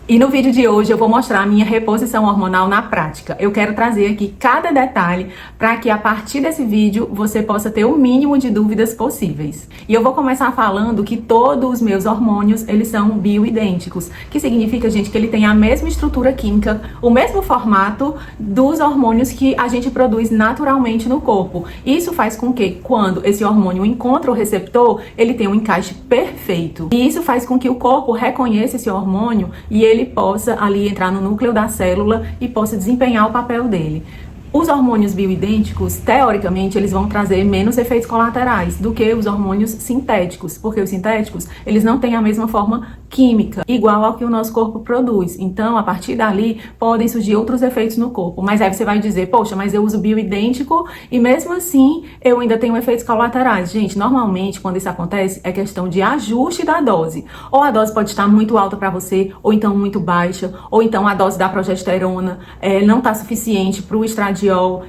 E no vídeo de hoje eu vou mostrar a minha reposição hormonal na prática. Eu quero trazer aqui cada detalhe para que a partir desse vídeo você possa ter o mínimo de dúvidas possíveis. E eu vou começar falando que todos os meus hormônios, eles são bioidênticos, que significa, gente, que ele tem a mesma estrutura química, o mesmo formato dos hormônios que a gente produz naturalmente no corpo. Isso faz com que, quando esse hormônio encontra o receptor, ele tenha um encaixe perfeito. E isso faz com que o corpo reconheça esse hormônio e ele possa ali entrar no núcleo da célula e possa desempenhar o papel dele. Os hormônios bioidênticos, teoricamente, eles vão trazer menos efeitos colaterais do que os hormônios sintéticos, porque os sintéticos, eles não têm a mesma forma química, igual ao que o nosso corpo produz. Então, a partir dali, podem surgir outros efeitos no corpo. Mas aí você vai dizer, poxa, mas eu uso bioidêntico e mesmo assim eu ainda tenho efeitos colaterais. Gente, normalmente, quando isso acontece, é questão de ajuste da dose. Ou a dose pode estar muito alta para você, ou então muito baixa, ou então a dose da progesterona não está suficiente para o estradiol,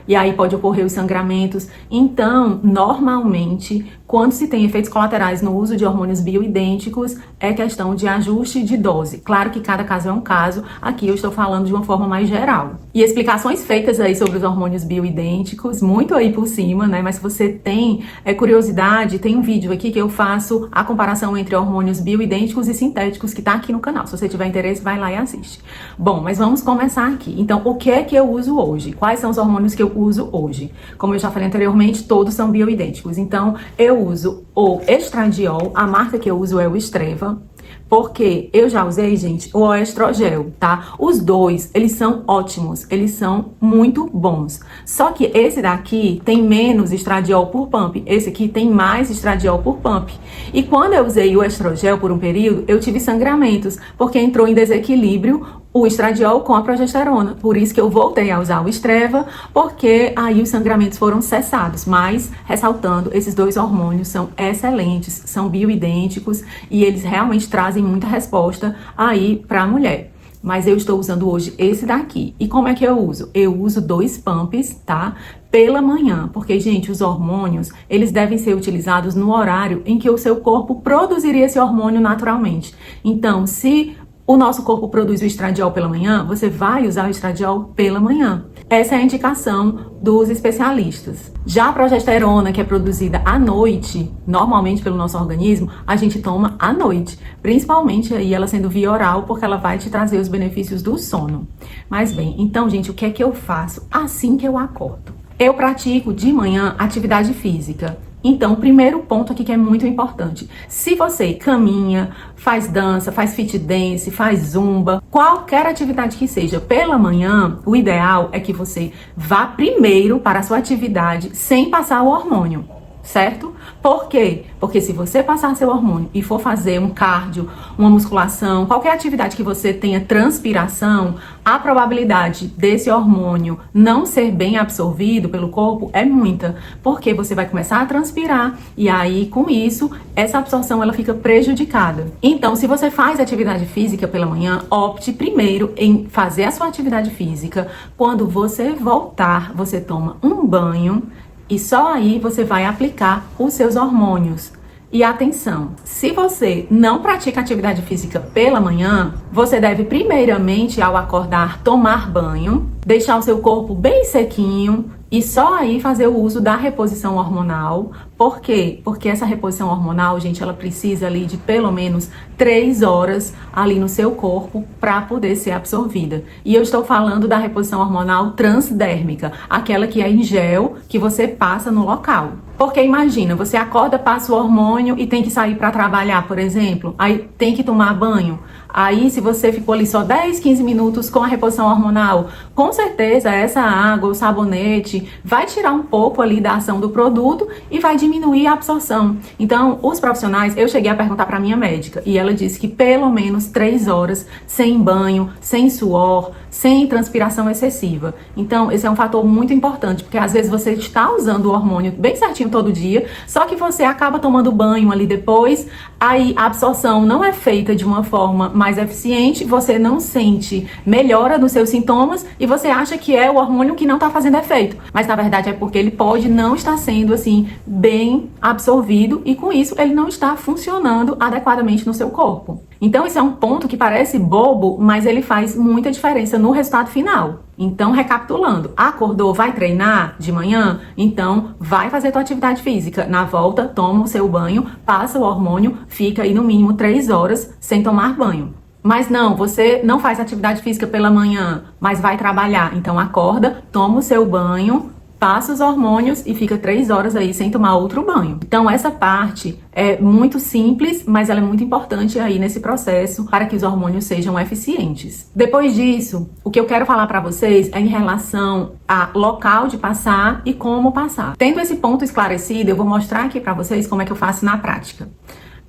e aí pode ocorrer os sangramentos. Então, normalmente, quando se tem efeitos colaterais no uso de hormônios bioidênticos, é questão de ajuste de dose. Claro que cada caso é um caso, aqui eu estou falando de uma forma mais geral. E explicações feitas aí sobre os hormônios bioidênticos, muito aí por cima, né? Mas se você tem curiosidade, tem um vídeo aqui que eu faço a comparação entre hormônios bioidênticos e sintéticos, que tá aqui no canal. Se você tiver interesse, vai lá e assiste. Bom, mas vamos começar aqui. Então, o que é que eu uso hoje? Quais são os hormônios que eu uso hoje? Como eu já falei anteriormente, todos são bioidênticos. Então, eu uso o estradiol, a marca que eu uso é o Estreva, porque eu já usei, gente, o estrogel, tá? Os dois, eles são ótimos, eles são muito bons. Só que esse daqui tem menos estradiol por pump, esse aqui tem mais estradiol por pump. E quando eu usei o estrogel por um período, eu tive sangramentos, porque entrou em desequilíbrio o estradiol com a progesterona. Por isso que eu voltei a usar o Estreva, porque aí os sangramentos foram cessados. Mas, ressaltando, esses dois hormônios são excelentes, são bioidênticos e eles realmente trazem muita resposta aí para a mulher. Mas eu estou usando hoje esse daqui. E como é que eu uso? Eu uso 2 pumps, tá? Pela manhã, porque, gente, os hormônios, eles devem ser utilizados no horário em que o seu corpo produziria esse hormônio naturalmente. Então, se o nosso corpo produz o estradiol pela manhã, você vai usar o estradiol pela manhã. Essa é a indicação dos especialistas. Já a progesterona, que é produzida à noite, normalmente pelo nosso organismo, a gente toma à noite. Principalmente aí ela sendo via oral, porque ela vai te trazer os benefícios do sono. Mas bem, então, gente, o que é que eu faço assim que eu acordo? Eu pratico de manhã atividade física. Então, o primeiro ponto aqui que é muito importante, se você caminha, faz dança, faz fit dance, faz zumba, qualquer atividade que seja pela manhã, o ideal é que você vá primeiro para a sua atividade sem passar o hormônio, certo? Por quê? Porque se você passar seu hormônio e for fazer um cardio, uma musculação, qualquer atividade que você tenha transpiração, a probabilidade desse hormônio não ser bem absorvido pelo corpo é muita, porque você vai começar a transpirar e aí com isso essa absorção ela fica prejudicada. Então, se você faz atividade física pela manhã, opte primeiro em fazer a sua atividade física. Quando você voltar, você toma um banho e só aí você vai aplicar os seus hormônios. E atenção, se você não pratica atividade física pela manhã, você deve primeiramente, ao acordar, tomar banho, deixar o seu corpo bem sequinho e só aí fazer o uso da reposição hormonal. Por quê? Porque essa reposição hormonal, gente, ela precisa ali de pelo menos 3 horas ali no seu corpo para poder ser absorvida. E eu estou falando da reposição hormonal transdérmica, aquela que é em gel, que você passa no local. Porque imagina, você acorda, passa o hormônio e tem que sair para trabalhar, por exemplo, aí tem que tomar banho. Aí, se você ficou ali só 10, 15 minutos com a reposição hormonal, com certeza essa água, o sabonete, vai tirar um pouco ali da ação do produto e vai diminuir a absorção. Então, os profissionais, eu cheguei a perguntar para minha médica e ela disse que pelo menos 3 horas sem banho, sem suor, sem transpiração excessiva. Então, esse é um fator muito importante, porque às vezes você está usando o hormônio bem certinho todo dia, só que você acaba tomando banho ali depois, aí a absorção não é feita de uma forma mais eficiente, você não sente melhora nos seus sintomas e você acha que é o hormônio que não está fazendo efeito. Mas na verdade é porque ele pode não estar sendo assim bem absorvido e com isso ele não está funcionando adequadamente no seu corpo. Então, isso é um ponto que parece bobo, mas ele faz muita diferença no resultado final. Então, recapitulando, acordou, vai treinar de manhã? Então, vai fazer tua atividade física. Na volta, toma o seu banho, passa o hormônio, fica aí no mínimo 3 horas sem tomar banho. Mas não, você não faz atividade física pela manhã, mas vai trabalhar. Então, acorda, toma o seu banho, passa os hormônios e fica 3 horas aí sem tomar outro banho. Então, essa parte é muito simples, mas ela é muito importante aí nesse processo para que os hormônios sejam eficientes. Depois disso, o que eu quero falar para vocês é em relação a local de passar e como passar. Tendo esse ponto esclarecido, eu vou mostrar aqui para vocês como é que eu faço na prática.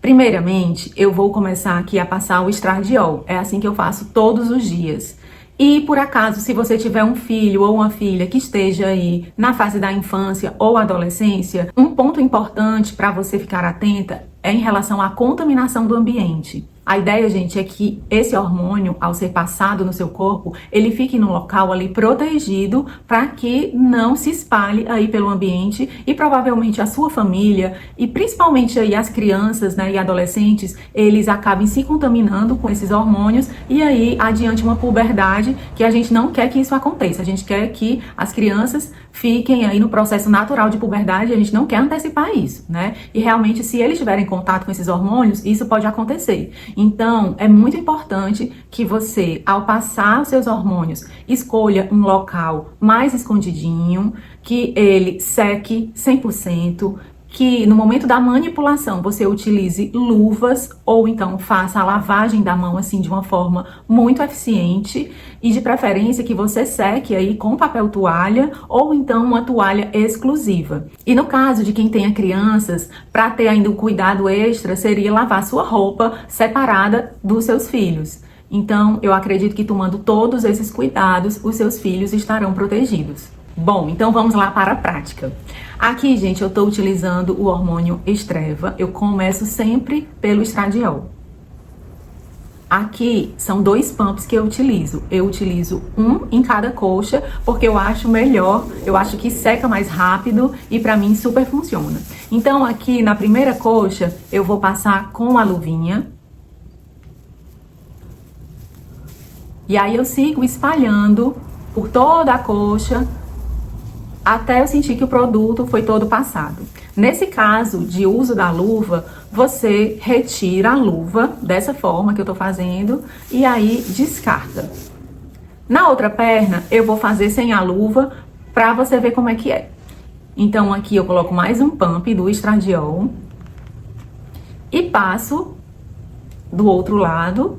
Primeiramente, eu vou começar aqui a passar o estradiol. É assim que eu faço todos os dias. E por acaso, se você tiver um filho ou uma filha que esteja aí na fase da infância ou adolescência, um ponto importante para você ficar atenta é em relação à contaminação do ambiente. A ideia, gente, é que esse hormônio, ao ser passado no seu corpo, ele fique num local ali protegido para que não se espalhe aí pelo ambiente e provavelmente a sua família e principalmente aí as crianças, né, e adolescentes, eles acabem se contaminando com esses hormônios e aí adiante uma puberdade que a gente não quer que isso aconteça. A gente quer que as crianças fiquem aí no processo natural de puberdade, a gente não quer antecipar isso, né? E realmente, se eles tiverem contato com esses hormônios, isso pode acontecer. Então, é muito importante que você, ao passar os seus hormônios, escolha um local mais escondidinho, que ele seque 100%, que no momento da manipulação você utilize luvas ou então faça a lavagem da mão assim de uma forma muito eficiente e de preferência que você seque aí com papel toalha ou então uma toalha exclusiva. E no caso de quem tenha crianças, para ter ainda um cuidado extra, seria lavar sua roupa separada dos seus filhos. Então, eu acredito que tomando todos esses cuidados, os seus filhos estarão protegidos. Bom, então vamos lá para a prática. Aqui, gente, eu estou utilizando o hormônio estreva. Eu começo sempre pelo estradiol. Aqui são 2 pumps que eu utilizo. Eu utilizo um em cada coxa, porque eu acho melhor, eu acho que seca mais rápido e pra mim super funciona. Então aqui na primeira coxa, eu vou passar com a luvinha. E aí eu sigo espalhando por toda a coxa, até eu sentir que o produto foi todo passado. Nesse caso de uso da luva, você retira a luva, dessa forma que eu tô fazendo, e aí descarta. Na outra perna, eu vou fazer sem a luva, pra você ver como é que é. Então aqui eu coloco mais um pump do estradiol, e passo do outro lado,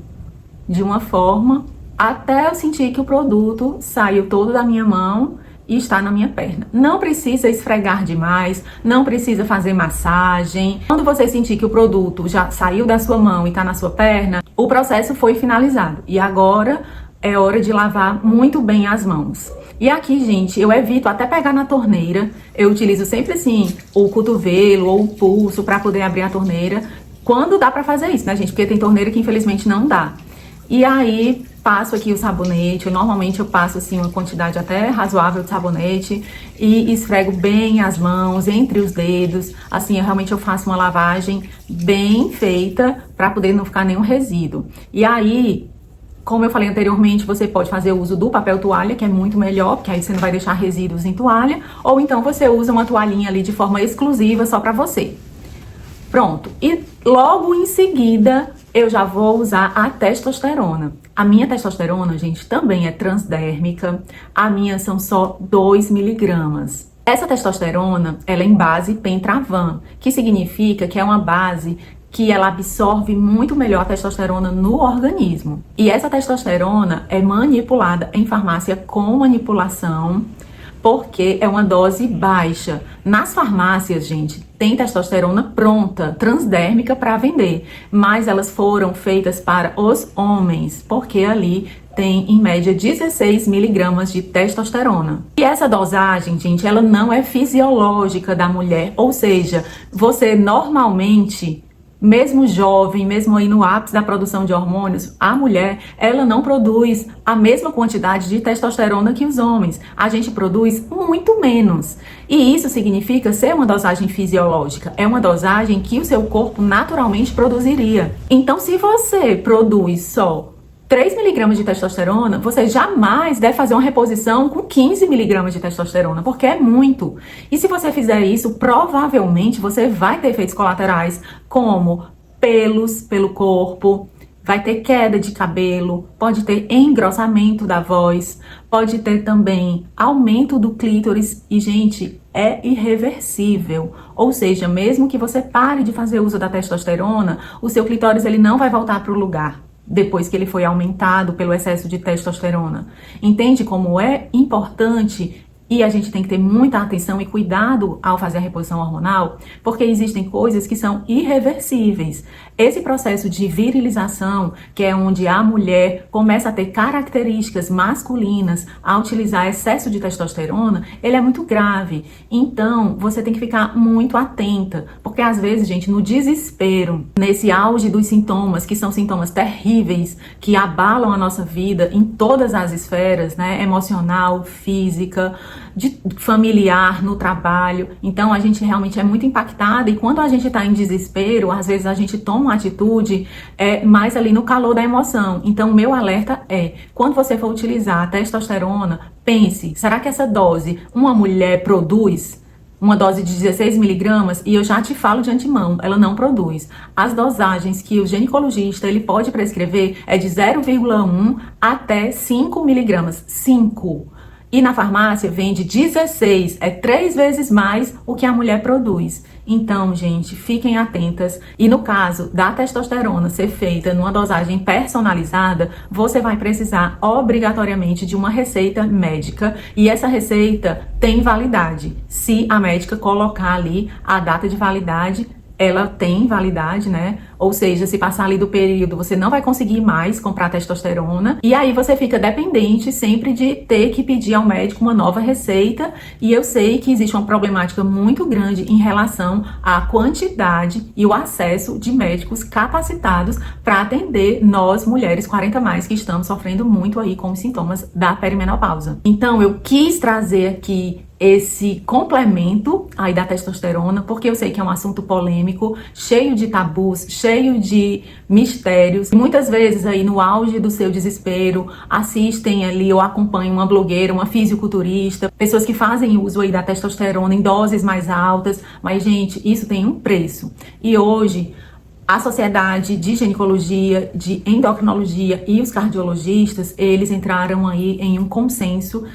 de uma forma, até eu sentir que o produto saiu todo da minha mão, e está na minha perna. Não precisa esfregar demais, não precisa fazer massagem. Quando você sentir que o produto já saiu da sua mão e está na sua perna, o processo foi finalizado. E agora é hora de lavar muito bem as mãos. E aqui, gente, eu evito até pegar na torneira. Eu utilizo sempre assim o cotovelo ou o pulso para poder abrir a torneira. Quando dá para fazer isso, né, gente? Porque tem torneira que infelizmente não dá. E aí, passo aqui o sabonete, normalmente eu passo assim uma quantidade até razoável de sabonete e esfrego bem as mãos, entre os dedos, assim, realmente eu faço uma lavagem bem feita para poder não ficar nenhum resíduo. E aí, como eu falei anteriormente, você pode fazer uso do papel toalha, que é muito melhor, porque aí você não vai deixar resíduos em toalha, ou então você usa uma toalhinha ali de forma exclusiva só para você. Pronto, e logo em seguida eu já vou usar a testosterona. A minha testosterona, gente, também é transdérmica. A minha são só 2 miligramas. Essa testosterona, ela é em base Pentravan, que significa que é uma base que ela absorve muito melhor a testosterona no organismo. E essa testosterona é manipulada em farmácia com manipulação, porque é uma dose baixa. Nas farmácias, gente, tem testosterona pronta, transdérmica para vender, mas elas foram feitas para os homens, porque ali tem em média 16 miligramas de testosterona. E essa dosagem, gente, ela não é fisiológica da mulher, ou seja, você normalmente mesmo jovem, mesmo aí no ápice da produção de hormônios, a mulher, ela não produz a mesma quantidade de testosterona que os homens. A gente produz muito menos. E isso significa ser uma dosagem fisiológica. É uma dosagem que o seu corpo naturalmente produziria. Então, se você produz só 3 miligramas de testosterona, você jamais deve fazer uma reposição com 15 miligramas de testosterona, porque é muito. E se você fizer isso, provavelmente você vai ter efeitos colaterais, como pelos pelo corpo, vai ter queda de cabelo, pode ter engrossamento da voz, pode ter também aumento do clítoris e, gente, é irreversível. Ou seja, mesmo que você pare de fazer uso da testosterona, o seu clítoris ele não vai voltar para o lugar depois que ele foi aumentado pelo excesso de testosterona. Entende como é importante? E a gente tem que ter muita atenção e cuidado ao fazer a reposição hormonal, porque existem coisas que são irreversíveis. Esse processo de virilização, que é onde a mulher começa a ter características masculinas ao utilizar excesso de testosterona, ele é muito grave. Então, você tem que ficar muito atenta, porque às vezes, gente, no desespero, nesse auge dos sintomas, que são sintomas terríveis, que abalam a nossa vida em todas as esferas, né, emocional, física, de familiar, no trabalho. Então a gente realmente é muito impactada e quando a gente está em desespero, às vezes a gente toma uma atitude mais ali no calor da emoção. Então o meu alerta é, quando você for utilizar a testosterona, pense, será que essa dose uma mulher produz? Uma dose de 16 miligramas, e eu já te falo de antemão, ela não produz. As dosagens que o ginecologista ele pode prescrever é de 0,1 até 5 miligramas. 5. E na farmácia vende 16, é 3 vezes mais o que a mulher produz. Então, gente, fiquem atentas. E no caso da testosterona ser feita numa dosagem personalizada, você vai precisar obrigatoriamente de uma receita médica. E essa receita tem validade. Se a médica colocar ali a data de validade, ela tem validade, né? Ou seja, se passar ali do período, você não vai conseguir mais comprar testosterona. E aí você fica dependente sempre de ter que pedir ao médico uma nova receita. E eu sei que existe uma problemática muito grande em relação à quantidade e o acesso de médicos capacitados para atender nós, mulheres 40+, que estamos sofrendo muito aí com os sintomas da perimenopausa. Então, eu quis trazer aqui esse complemento aí da testosterona, porque eu sei que é um assunto polêmico, cheio de tabus, cheio de mistérios. Muitas vezes aí no auge do seu desespero, assistem ali ou acompanham uma blogueira, uma fisiculturista, pessoas que fazem uso aí da testosterona em doses mais altas, mas gente, isso tem um preço. E hoje a Sociedade de Ginecologia, de Endocrinologia e os cardiologistas, eles entraram aí em um consenso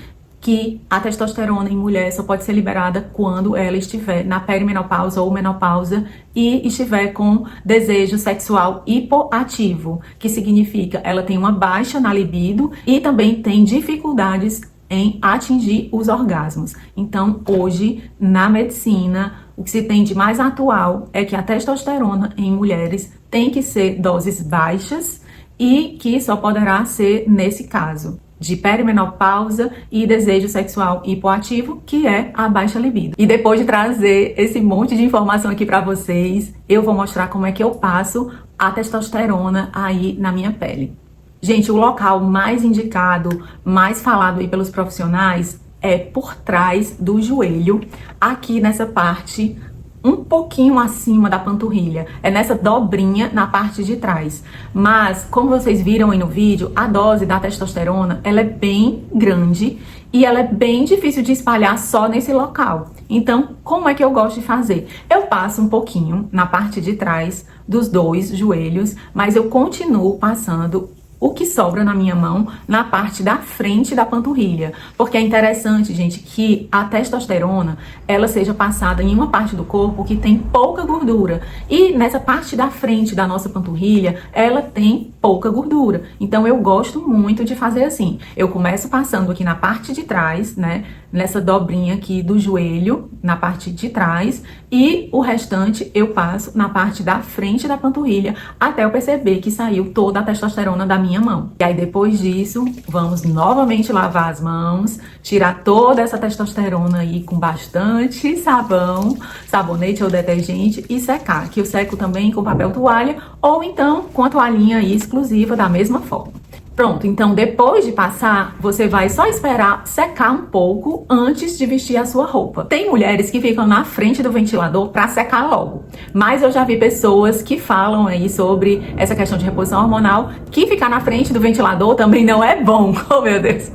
que a testosterona em mulher só pode ser liberada quando ela estiver na perimenopausa ou menopausa e estiver com desejo sexual hipoativo, que significa ela tem uma baixa na libido e também tem dificuldades em atingir os orgasmos. Então, hoje, na medicina, o que se tem de mais atual é que a testosterona em mulheres tem que ser doses baixas e que só poderá ser nesse caso de perimenopausa e desejo sexual hipoativo, que é a baixa libido. E depois de trazer esse monte de informação aqui para vocês, eu vou mostrar como é que eu passo a testosterona aí na minha pele. Gente, o local mais indicado, mais falado aí pelos profissionais é por trás do joelho, aqui nessa parte um pouquinho acima da panturrilha, é nessa dobrinha na parte de trás. Mas, como vocês viram aí no vídeo, a dose da testosterona, ela é bem grande e ela é bem difícil de espalhar só nesse local. Então, como é que eu gosto de fazer? Eu passo um pouquinho na parte de trás dos dois joelhos, mas eu continuo passando o que sobra na minha mão na parte da frente da panturrilha. Porque é interessante, gente, que a testosterona, ela seja passada em uma parte do corpo que tem pouca gordura. E nessa parte da frente da nossa panturrilha, ela tem pouca gordura. Então eu gosto muito de fazer assim. Eu começo passando aqui na parte de trás, né? Nessa dobrinha aqui do joelho, na parte de trás. E o restante eu passo na parte da frente da panturrilha, até eu perceber que saiu toda a testosterona da minha minha mão. E aí depois disso, vamos novamente lavar as mãos, tirar toda essa testosterona aí com bastante sabão, sabonete ou detergente e secar. Que eu seco também com papel toalha ou então com a toalhinha aí exclusiva da mesma forma. Pronto, então depois de passar, você vai só esperar secar um pouco antes de vestir a sua roupa. Tem mulheres que ficam na frente do ventilador para secar logo, mas eu já vi pessoas que falam aí sobre essa questão de reposição hormonal, que ficar na frente do ventilador também não é bom, oh meu Deus,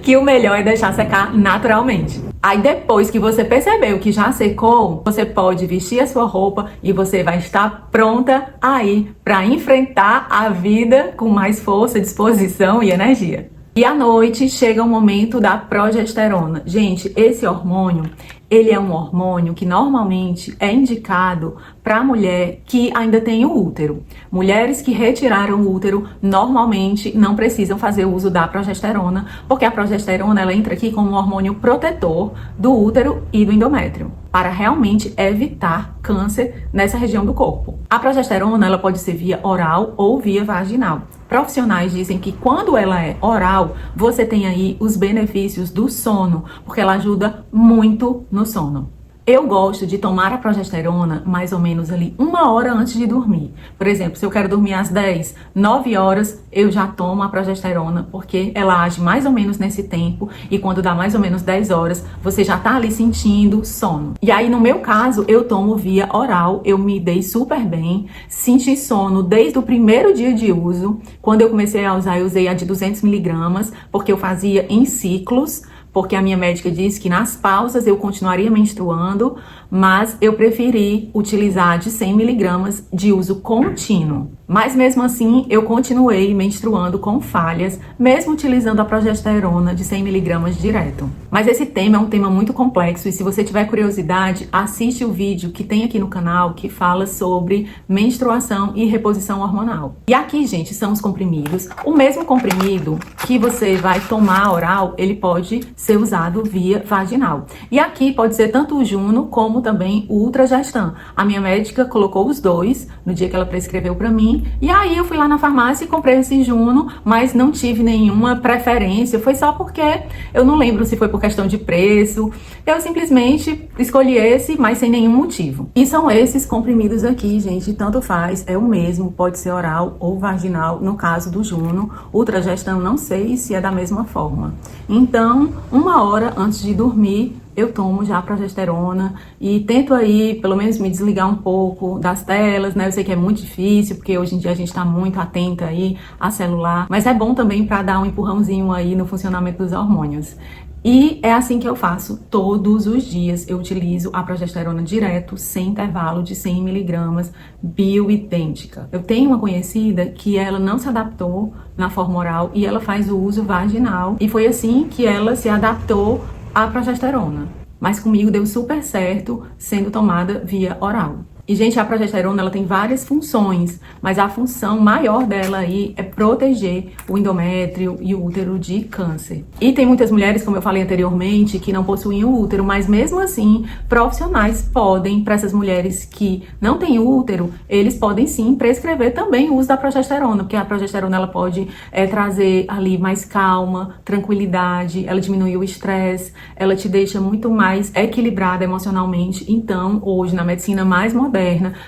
que o melhor é deixar secar naturalmente. Aí depois que você percebeu que já secou, você pode vestir a sua roupa e você vai estar pronta aí para enfrentar a vida com mais força, disposição e energia. E à noite chega o momento da progesterona. Gente, esse hormônio, ele é um hormônio que normalmente é indicado para mulher que ainda tem o útero. Mulheres que retiraram o útero normalmente não precisam fazer uso da progesterona, porque a progesterona ela entra aqui como um hormônio protetor do útero e do endométrio, para realmente evitar câncer nessa região do corpo. A progesterona ela pode ser via oral ou via vaginal. Profissionais dizem que quando ela é oral, você tem aí os benefícios do sono, porque ela ajuda muito no sono. Eu gosto de tomar a progesterona mais ou menos ali 1 hora antes de dormir. Por exemplo, se eu quero dormir às 10, 9 horas, eu já tomo a progesterona, porque ela age mais ou menos nesse tempo e quando dá mais ou menos 10 horas, você já tá ali sentindo sono. E aí, no meu caso, eu tomo via oral, eu me dei super bem, senti sono desde o primeiro dia de uso. Quando eu comecei a usar, eu usei a de 200 miligramas, porque eu fazia em ciclos, porque a minha médica disse que nas pausas eu continuaria menstruando, mas eu preferi utilizar de 100 miligramas de uso contínuo. Mas mesmo assim, eu continuei menstruando com falhas, mesmo utilizando a progesterona de 100 miligramas direto. Mas esse tema é um tema muito complexo e se você tiver curiosidade, assiste o vídeo que tem aqui no canal que fala sobre menstruação e reposição hormonal. E aqui, gente, são os comprimidos. O mesmo comprimido que você vai tomar oral, ele pode ser usado via vaginal. E aqui pode ser tanto o Juno como também o Ultragestan. A minha médica colocou os dois no dia que ela prescreveu para mim. E aí eu fui lá na farmácia e comprei esse Juno, mas não tive nenhuma preferência. Foi só porque eu não lembro se foi por questão de preço. Eu simplesmente escolhi esse, mas sem nenhum motivo. E são esses comprimidos aqui, gente. Tanto faz, é o mesmo. Pode ser oral ou vaginal, no caso do Juno. Ultragestan, não sei se é da mesma forma. Então, 1 hora antes de dormir, eu tomo já a progesterona e tento aí, pelo menos, me desligar um pouco das telas, né? Eu sei que é muito difícil, porque hoje em dia a gente tá muito atenta aí a celular, mas é bom também para dar um empurrãozinho aí no funcionamento dos hormônios. E é assim que eu faço todos os dias. Eu utilizo a progesterona direto, sem intervalo de 100 miligramas, bioidêntica. Eu tenho uma conhecida que ela não se adaptou na forma oral e ela faz o uso vaginal. E foi assim que ela se adaptou à progesterona. Mas comigo deu super certo sendo tomada via oral. E, gente, a progesterona, ela tem várias funções, mas a função maior dela aí é proteger o endométrio e o útero de câncer. E tem muitas mulheres, como eu falei anteriormente, que não possuem o útero, mas mesmo assim, profissionais podem, para essas mulheres que não têm útero, eles podem sim prescrever também o uso da progesterona, porque a progesterona, ela pode trazer ali mais calma, tranquilidade, ela diminui o estresse, ela te deixa muito mais equilibrada emocionalmente. Então, hoje, na medicina mais moderna,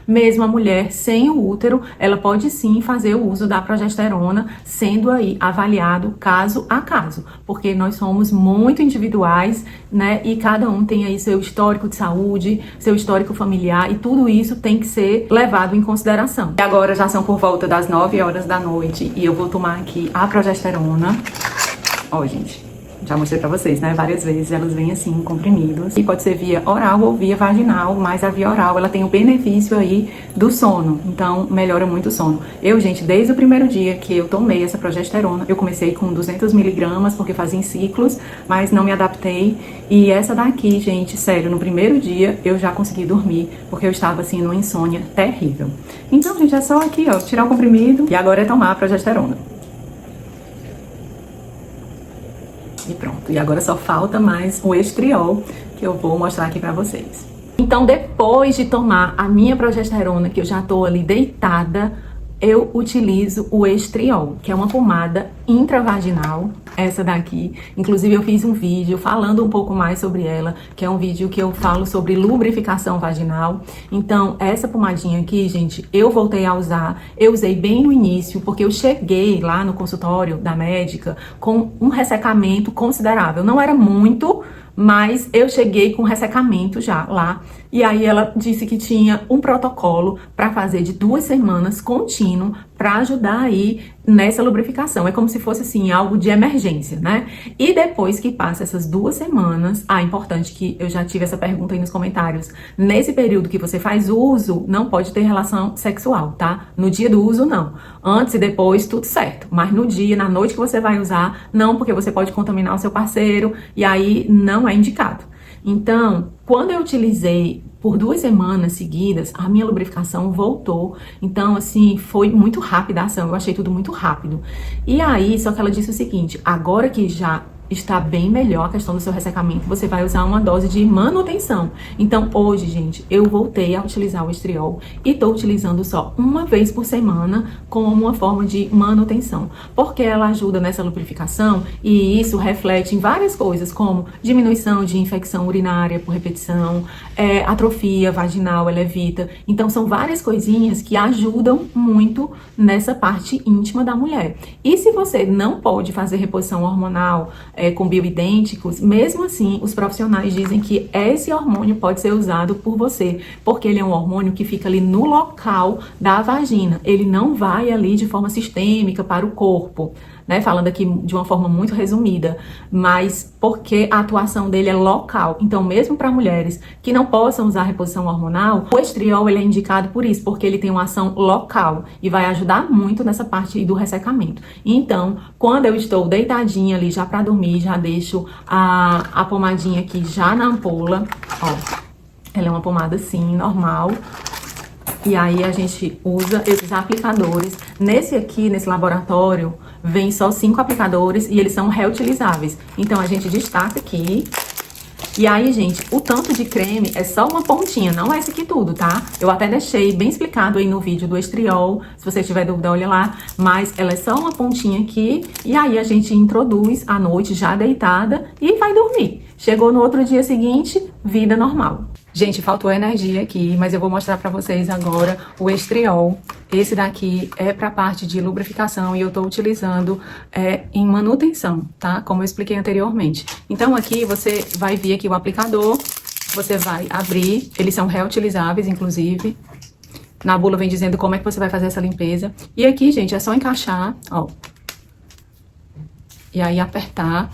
mesmo a mulher sem o útero, ela pode sim fazer o uso da progesterona, sendo aí avaliado caso a caso, porque nós somos muito individuais, né? E cada um tem aí seu histórico de saúde, seu histórico familiar, e tudo isso tem que ser levado em consideração. E agora já são por volta das 9 horas da noite e eu vou tomar aqui a progesterona. Ó, gente, já mostrei pra vocês, né? Várias vezes elas vêm assim, comprimidos. E pode ser via oral ou via vaginal, mas a via oral, ela tem o benefício aí do sono. Então, melhora muito o sono. Eu, gente, desde o primeiro dia que eu tomei essa progesterona, eu comecei com 200 miligramas, porque fazia em ciclos, mas não me adaptei. E essa daqui, gente, sério, no primeiro dia eu já consegui dormir, porque eu estava, assim, numa insônia terrível. Então, gente, é só aqui, ó, tirar o comprimido e agora é tomar a progesterona. E pronto, e agora só falta mais o estriol, que eu vou mostrar aqui pra vocês. Então, depois de tomar a minha progesterona, que eu já tô ali deitada, eu utilizo o estriol, que é uma pomada intravaginal, essa daqui. Inclusive eu fiz um vídeo falando um pouco mais sobre ela, que é um vídeo que eu falo sobre lubrificação vaginal. Então, essa pomadinha aqui, gente, eu voltei a usar. Eu usei bem no início, porque eu cheguei lá no consultório da médica com um ressecamento considerável. Não era muito, mas eu cheguei com ressecamento já lá. E aí ela disse que tinha um protocolo para fazer de 2 semanas contínuo para ajudar aí nessa lubrificação. É como se fosse assim, algo de emergência, né? E depois que passa essas 2 semanas, importante que eu já tive essa pergunta aí nos comentários. Nesse período que você faz uso, não pode ter relação sexual, tá? No dia do uso, não. Antes e depois, tudo certo. Mas no dia, na noite que você vai usar, não, porque você pode contaminar o seu parceiro e aí não é indicado. Então, quando eu utilizei por 2 semanas seguidas, a minha lubrificação voltou. Então, assim, foi muito rápida a ação. Eu achei tudo muito rápido. E aí, só que ela disse o seguinte, agora que já está bem melhor a questão do seu ressecamento, você vai usar uma dose de manutenção. Então, hoje, gente, eu voltei a utilizar o estriol e tô utilizando só uma vez por semana como uma forma de manutenção, porque ela ajuda nessa lubrificação e isso reflete em várias coisas, como diminuição de infecção urinária por repetição, atrofia vaginal, ela evita. Então, são várias coisinhas que ajudam muito nessa parte íntima da mulher. E se você não pode fazer reposição hormonal, com bioidênticos, mesmo assim, os profissionais dizem que esse hormônio pode ser usado por você, porque ele é um hormônio que fica ali no local da vagina, ele não vai ali de forma sistêmica para o corpo, né? Falando aqui de uma forma muito resumida, mas porque a atuação dele é local. Então, mesmo para mulheres que não possam usar reposição hormonal, o estriol ele é indicado por isso, porque ele tem uma ação local e vai ajudar muito nessa parte do ressecamento. Então, quando eu estou deitadinha ali já para dormir, já deixo a pomadinha aqui já na ampola, ó. Ela é uma pomada assim, normal. E aí a gente usa esses aplicadores. Nesse aqui, nesse laboratório, vem só 5 aplicadores e eles são reutilizáveis. Então a gente destaca aqui. E aí, gente, o tanto de creme é só uma pontinha, não é esse aqui tudo, tá? Eu até deixei bem explicado aí no vídeo do estriol, se você tiver dúvida, olha lá. Mas ela é só uma pontinha aqui e aí a gente introduz à noite já deitada e vai dormir. Chegou no outro dia seguinte, vida normal. Gente, faltou energia aqui, mas eu vou mostrar pra vocês agora o estriol. Esse daqui é pra parte de lubrificação e eu tô utilizando em manutenção, tá? Como eu expliquei anteriormente. Então aqui você vai vir aqui o aplicador, você vai abrir, eles são reutilizáveis, inclusive. Na bula vem dizendo como é que você vai fazer essa limpeza. E aqui, gente, é só encaixar, ó. E aí apertar.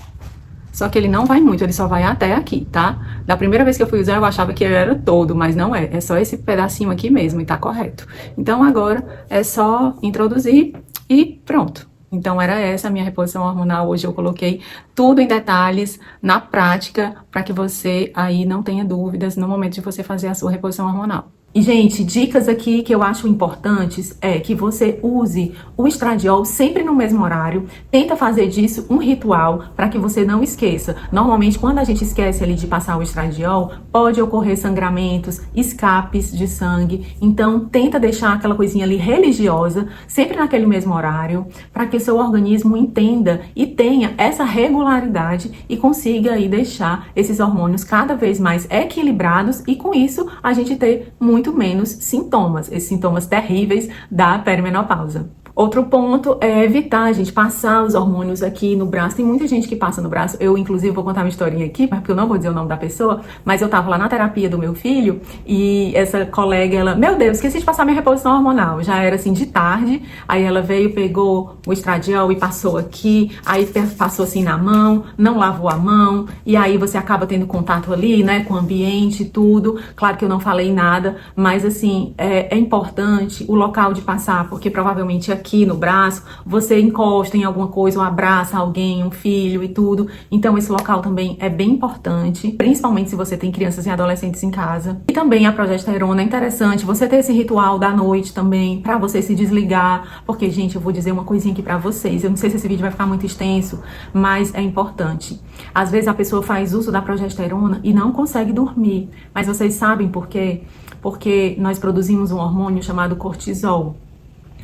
Só que ele não vai muito, ele só vai até aqui, tá? Da primeira vez que eu fui usar, eu achava que ele era todo, mas não é. É só esse pedacinho aqui mesmo e tá correto. Então, agora é só introduzir e pronto. Então, era essa a minha reposição hormonal. Hoje eu coloquei tudo em detalhes, na prática, para que você aí não tenha dúvidas no momento de você fazer a sua reposição hormonal. E, gente, dicas aqui que eu acho importantes é que você use o estradiol sempre no mesmo horário. Tenta fazer disso um ritual para que você não esqueça. Normalmente, quando a gente esquece ali de passar o estradiol, pode ocorrer sangramentos, escapes de sangue. Então, tenta deixar aquela coisinha ali religiosa, sempre naquele mesmo horário, para que seu organismo entenda e tenha essa regularidade e consiga aí deixar esses hormônios cada vez mais equilibrados e, com isso, a gente ter muito menos sintomas, esses sintomas terríveis da perimenopausa. Outro ponto é evitar, gente, passar os hormônios aqui no braço. Tem muita gente que passa no braço. Eu, inclusive, vou contar uma historinha aqui, porque eu não vou dizer o nome da pessoa, mas eu tava lá na terapia do meu filho e essa colega, ela, meu Deus, esqueci de passar minha reposição hormonal. Já era assim de tarde, aí ela veio, pegou o estradiol e passou aqui, aí passou assim na mão, não lavou a mão, e aí você acaba tendo contato ali, né, com o ambiente e tudo. Claro que eu não falei nada, mas assim, é importante o local de passar, porque provavelmente aqui no braço, você encosta em alguma coisa, ou abraça alguém, um filho e tudo. Então esse local também é bem importante, principalmente se você tem crianças e adolescentes em casa. E também a progesterona é interessante você ter esse ritual da noite também, pra você se desligar, porque, gente, eu vou dizer uma coisinha aqui pra vocês, eu não sei se esse vídeo vai ficar muito extenso, mas é importante. Às vezes a pessoa faz uso da progesterona e não consegue dormir, mas vocês sabem por quê? Porque nós produzimos um hormônio chamado cortisol.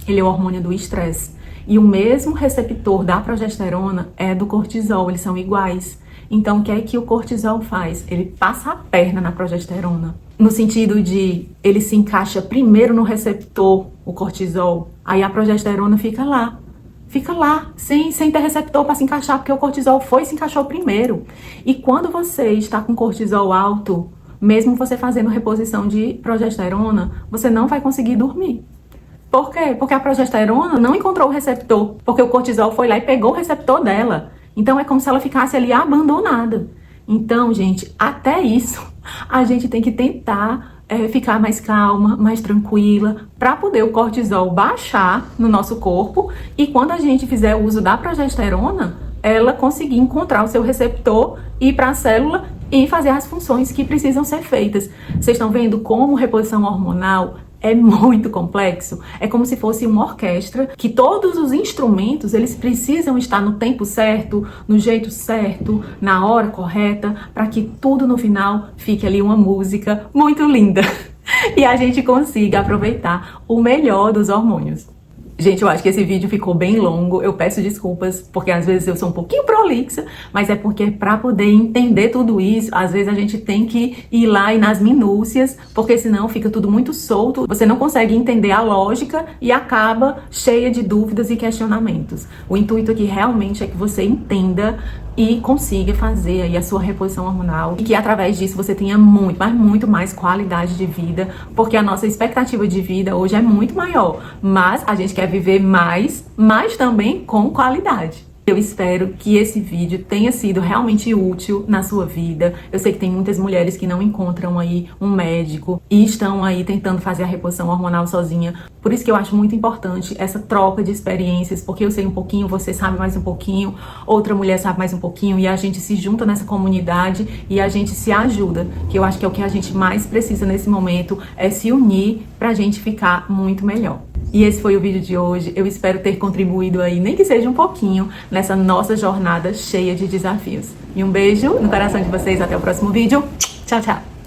Ele é o hormônio do estresse. E o mesmo receptor da progesterona é do cortisol, eles são iguais. Então, o que é que o cortisol faz? Ele passa a perna na progesterona. No sentido de, ele se encaixa primeiro no receptor, o cortisol. Aí a progesterona fica lá, sem ter receptor para se encaixar, porque o cortisol se encaixou primeiro. E quando você está com cortisol alto, mesmo você fazendo reposição de progesterona, você não vai conseguir dormir. Por quê? Porque a progesterona não encontrou o receptor, porque o cortisol foi lá e pegou o receptor dela. Então é como se ela ficasse ali abandonada. Então, gente, até isso a gente tem que tentar ficar mais calma, mais tranquila, para poder o cortisol baixar no nosso corpo e quando a gente fizer o uso da progesterona, ela conseguir encontrar o seu receptor, ir para a célula e fazer as funções que precisam ser feitas. Vocês estão vendo como reposição hormonal é muito complexo? É como se fosse uma orquestra que todos os instrumentos, eles precisam estar no tempo certo, no jeito certo, na hora correta, para que tudo no final fique ali uma música muito linda e a gente consiga aproveitar o melhor dos hormônios. Gente, eu acho que esse vídeo ficou bem longo, eu peço desculpas, porque às vezes eu sou um pouquinho prolixa, mas é porque para poder entender tudo isso, às vezes a gente tem que ir lá e nas minúcias, porque senão fica tudo muito solto, você não consegue entender a lógica e acaba cheia de dúvidas e questionamentos. O intuito aqui realmente é que você entenda e consiga fazer aí a sua reposição hormonal e que através disso você tenha muito mais qualidade de vida, porque a nossa expectativa de vida hoje é muito maior, mas a gente quer viver mais, mas também com qualidade. Eu espero que esse vídeo tenha sido realmente útil na sua vida. Eu sei que tem muitas mulheres que não encontram aí um médico e estão aí tentando fazer a reposição hormonal sozinha. Por isso que eu acho muito importante essa troca de experiências, porque eu sei um pouquinho, você sabe mais um pouquinho, outra mulher sabe mais um pouquinho e a gente se junta nessa comunidade e a gente se ajuda, que eu acho que é o que a gente mais precisa nesse momento, é se unir pra gente ficar muito melhor. E esse foi o vídeo de hoje, eu espero ter contribuído aí, nem que seja um pouquinho, nessa nossa jornada cheia de desafios. E um beijo no coração de vocês, até o próximo vídeo. Tchau, tchau!